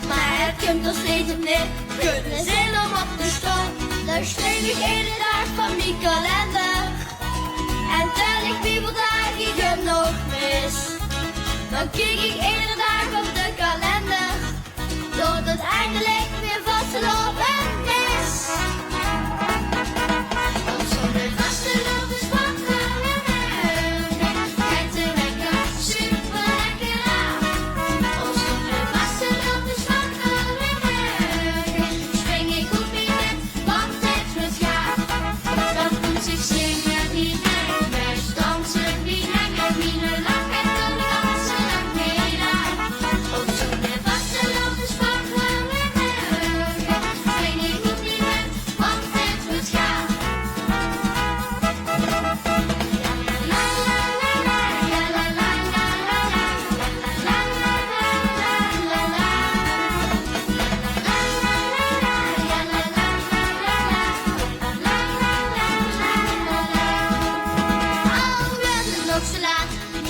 Maar het komt nog steeds op neer, kunnen zin om op de stoel. Dan schreef ik iedere dag van mijn kalender. En tel ik hoeveel dagen ik hem nog mis. Dan kijk ik iedere dag op de kalender, tot het eindelijk weer vastgelopen is. Op zo'n vaste loop is wakker en kijkt de wekker super lekker aan. Op zo'n vaste loop is wakker en spring ik op mijn bed, want het wordt gaaf. Dat moet zich zingen wie denkt, best dansen wie lekker, wie lachen tot de dansen lang meegaan. Op zo'n vaste loop is wakker en spring ik op mijn bed, want het wordt gaaf.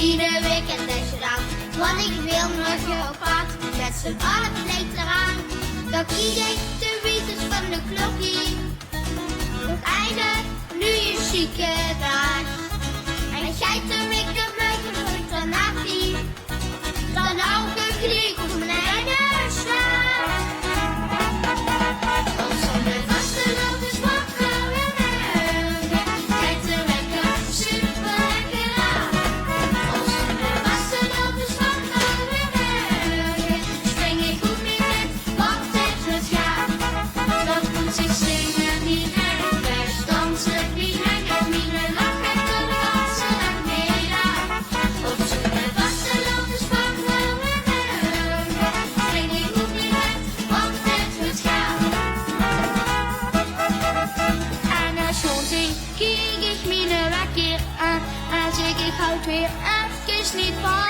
Iedere weekend is eraan, want ik wil nog je op pad. Met z'n allen bleek eraan, dan kijk ik de wieters van de klokkie. Het einde, nu je zieke dag. En gij te wikken met je voet dan appie. Dan hou ik een gelijk op mijn eigen slag. Op zo'n vaste loop is wakker en kijkt de wekker super lekker aan. Op zo'n vaste loop is wakker en spring ik op mijn bed, want het wordt gaaf. Dat moet zich zingen wie denkt, best dansen wie lekker, wie lachen tot de dansen lang meegaan. Op zo'n vaste loop is wakker en spring ik op mijn bed, want het wordt gaaf. En als zo'n zing, kijk ik mijn wekker aan en zeg ik houd weer even niet van.